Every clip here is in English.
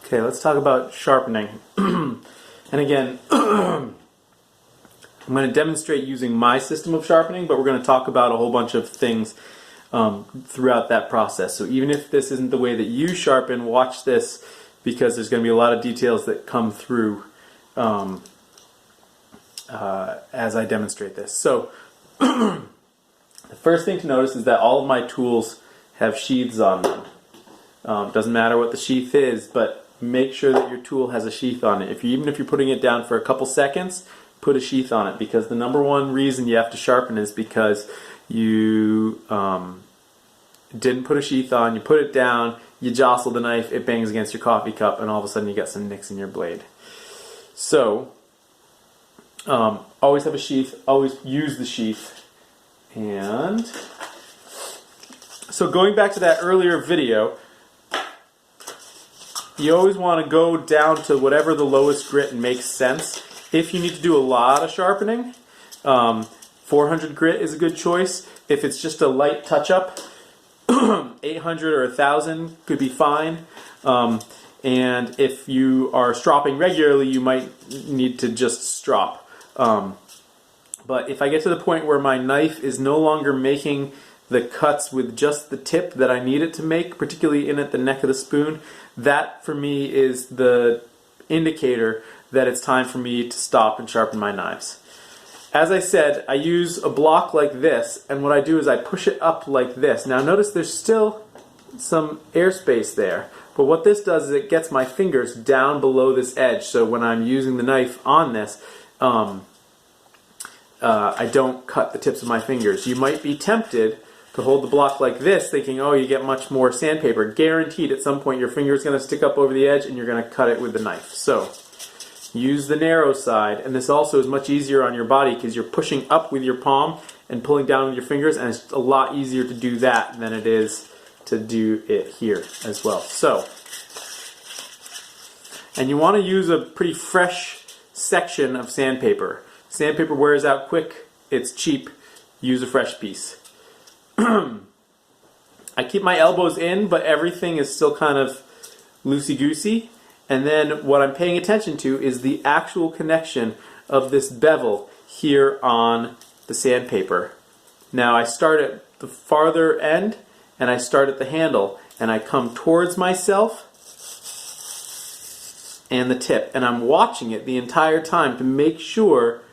Okay, let's talk about sharpening. And again, I'm going to demonstrate using my system of sharpening, but we're going to talk about a whole bunch of things throughout that process. So even if this isn't the way that you sharpen, watch this because there's going to be a lot of details that come through as I demonstrate this. So the first thing to notice is that all of my tools have sheaths on them. Doesn't matter what the sheath is, but make sure that your tool has a sheath on it. Even if you're putting it down for a couple seconds, put a sheath on it, because the number one reason you have to sharpen is because you didn't put a sheath on, you put it down, you jostle the knife, it bangs against your coffee cup, and all of a sudden you got some nicks in your blade. So always have a sheath, always use the sheath. And so going back to that earlier video, you always want to go down to whatever the lowest grit makes sense. If you need to do a lot of sharpening, 400 grit is a good choice. If it's just a light touch-up, 800 or 1000 could be fine. And if you are stropping regularly, you might need to just strop. But if I get to the point where my knife is no longer making the cuts with just the tip that I need it to make, particularly in at the neck of the spoon, that for me is the indicator that it's time for me to stop and sharpen my knives. As I said, I use a block like this, and what I do is I push it up like this. Now notice there's still some airspace there, but what this does is it gets my fingers down below this edge, so when I'm using the knife on this, I don't cut the tips of my fingers. You might be tempted to hold the block like this, thinking, oh, you get much more sandpaper. Guaranteed at some point your finger is going to stick up over the edge and you're going to cut it with the knife. So use the narrow side, and this also is much easier on your body because you're pushing up with your palm and pulling down with your fingers, and it's a lot easier to do that than it is to do it here as well. So, and you want to use a pretty fresh section of sandpaper. Sandpaper wears out quick, it's cheap, use a fresh piece. I keep my elbows in, but everything is still kind of loosey-goosey. And then what I'm paying attention to is the actual connection of this bevel here on the sandpaper. Now I start at the farther end, and I start at the handle, and I come towards myself and the tip, and I'm watching it the entire time to make sure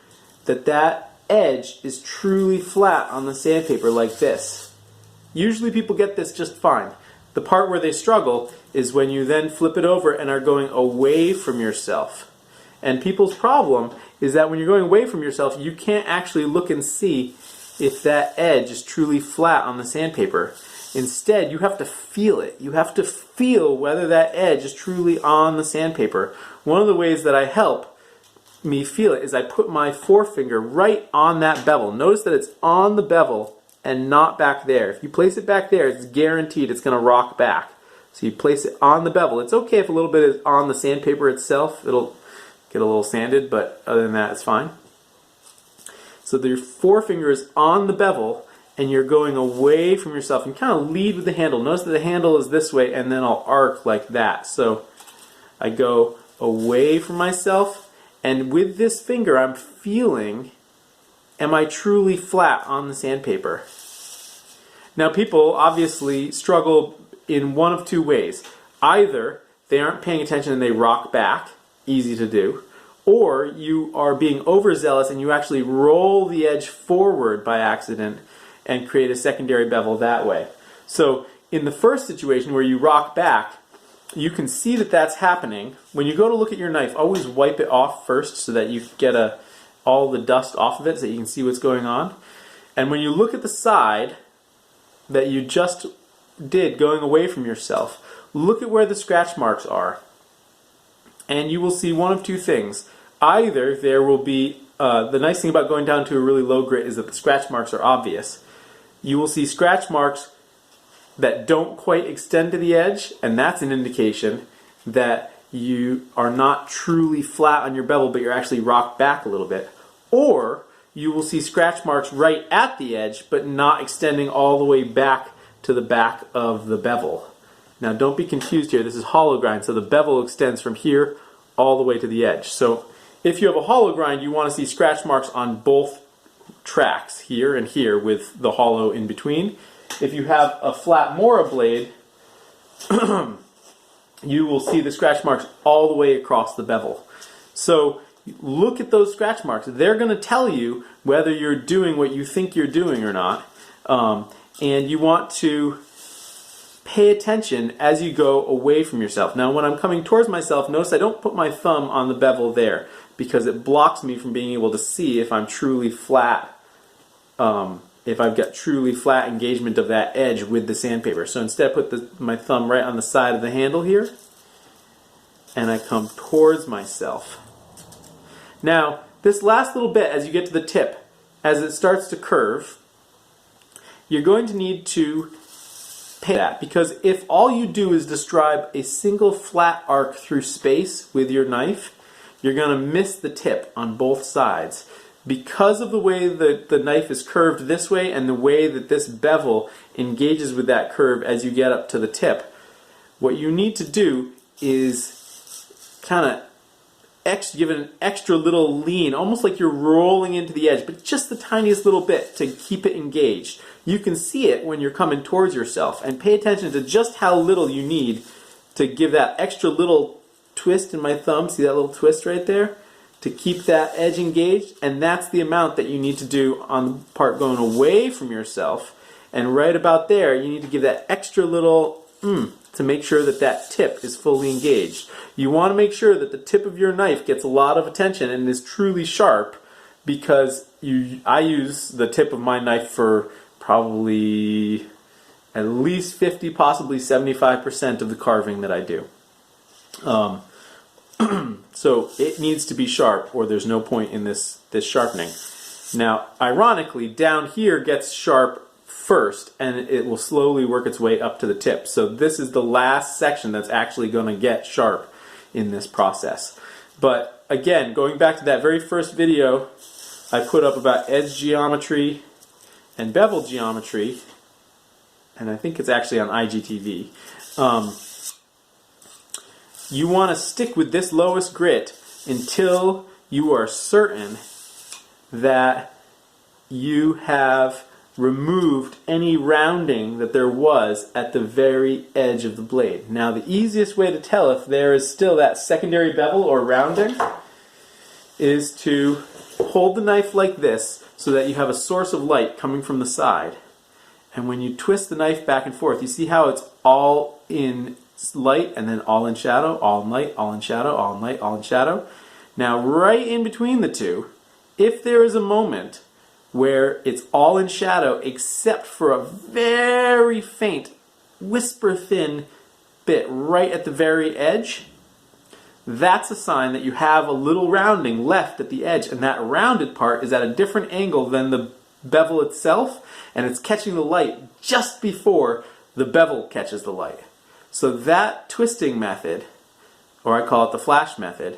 that that edge is truly flat on the sandpaper like this. Usually people get this just fine. The part where they struggle is when you then flip it over and are going away from yourself. And people's problem is that when you're going away from yourself, you can't actually look and see if that edge is truly flat on the sandpaper. Instead, you have to feel it. You have to feel whether that edge is truly on the sandpaper. One of the ways that I help me feel it is I put my forefinger right on that bevel. Notice that it's on the bevel and not back there. If you place it back there, it's guaranteed it's going to rock back. So you place it on the bevel. It's okay if a little bit is on the sandpaper itself. It'll get a little sanded, but other than that, it's fine. So your forefinger is on the bevel, and you're going away from yourself, and kind of lead with the handle. Notice that the handle is this way, and then I'll arc like that. So I go away from myself, and with this finger I'm feeling, am I truly flat on the sandpaper? Now people obviously struggle in one of two ways. Either they aren't paying attention and they rock back, easy to do, or you are being overzealous and you actually roll the edge forward by accident and create a secondary bevel that way. So in the first situation where you rock back, you can see that that's happening. When you go to look at your knife, always wipe it off first so that you get all the dust off of it so that you can see what's going on. And when you look at the side that you just did going away from yourself, look at where the scratch marks are. And you will see one of two things. Either there will be, the nice thing about going down to a really low grit is that the scratch marks are obvious. You will see scratch marks that don't quite extend to the edge, and that's an indication that you are not truly flat on your bevel, but you're actually rocked back a little bit. Or you will see scratch marks right at the edge, but not extending all the way back to the back of the bevel. Now don't be confused here, this is hollow grind, so the bevel extends from here all the way to the edge. So if you have a hollow grind, you want to see scratch marks on both tracks, here and here, with the hollow in between. If you have a flat Mora blade, you will see the scratch marks all the way across the bevel. So look at those scratch marks. They're going to tell you whether you're doing what you think you're doing or not. And you want to pay attention as you go away from yourself. Now when I'm coming towards myself, notice I don't put my thumb on the bevel there because it blocks me from being able to see if I'm truly flat, if I've got truly flat engagement of that edge with the sandpaper. So instead I put my thumb right on the side of the handle here, and I come towards myself. Now this last little bit, as you get to the tip, as it starts to curve, you're going to need to pay that, because if all you do is describe a single flat arc through space with your knife, you're going to miss the tip on both sides. Because of the way that the knife is curved this way and the way that this bevel engages with that curve as you get up to the tip, what you need to do is kind of give it an extra little lean, almost like you're rolling into the edge, but just the tiniest little bit to keep it engaged. You can see it when you're coming towards yourself, and pay attention to just how little you need to give that extra little twist in my thumb. See that little twist right there? To keep that edge engaged, and that's the amount that you need to do on the part going away from yourself. And right about there, you need to give that extra little to make sure that that tip is fully engaged. You want to make sure that the tip of your knife gets a lot of attention and is truly sharp, because I use the tip of my knife for probably at least 50, possibly 75% of the carving that I do. So it needs to be sharp, or there's no point in this sharpening. Now, ironically, down here gets sharp first, and it will slowly work its way up to the tip. So this is the last section that's actually going to get sharp in this process. But again, going back to that very first video I put up about edge geometry and bevel geometry, and I think it's actually on IGTV, you want to stick with this lowest grit until you are certain that you have removed any rounding that there was at the very edge of the blade. Now the easiest way to tell if there is still that secondary bevel or rounding is to hold the knife like this so that you have a source of light coming from the side. And when you twist the knife back and forth, you see how it's all in light and then all in shadow, all in light, all in shadow, all in light, all in shadow. Now right in between the two, if there is a moment where it's all in shadow except for a very faint, whisper thin bit right at the very edge, that's a sign that you have a little rounding left at the edge, and that rounded part is at a different angle than the bevel itself, and it's catching the light just before the bevel catches the light. So that twisting method, or I call it the flash method,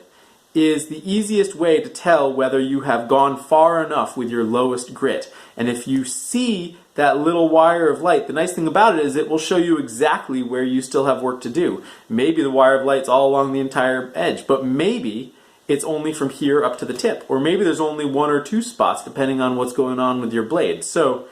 is the easiest way to tell whether you have gone far enough with your lowest grit. And if you see that little wire of light, the nice thing about it is it will show you exactly where you still have work to do. Maybe the wire of light's all along the entire edge, but maybe it's only from here up to the tip. Or maybe there's only one or two spots depending on what's going on with your blade. So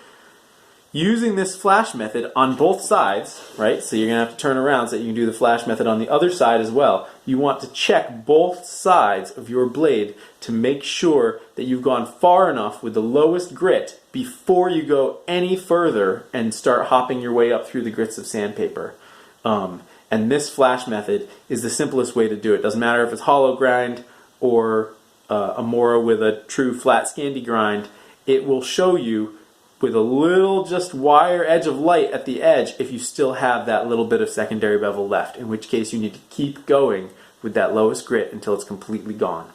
using this flash method on both sides, right, so you're going to have to turn around so that you can do the flash method on the other side as well. You want to check both sides of your blade to make sure that you've gone far enough with the lowest grit before you go any further and start hopping your way up through the grits of sandpaper. And this flash method is the simplest way to do it. Doesn't matter if it's hollow grind or a Mora with a true flat Scandi grind. It will show you with a little just wire edge of light at the edge if you still have that little bit of secondary bevel left, in which case you need to keep going with that lowest grit until it's completely gone.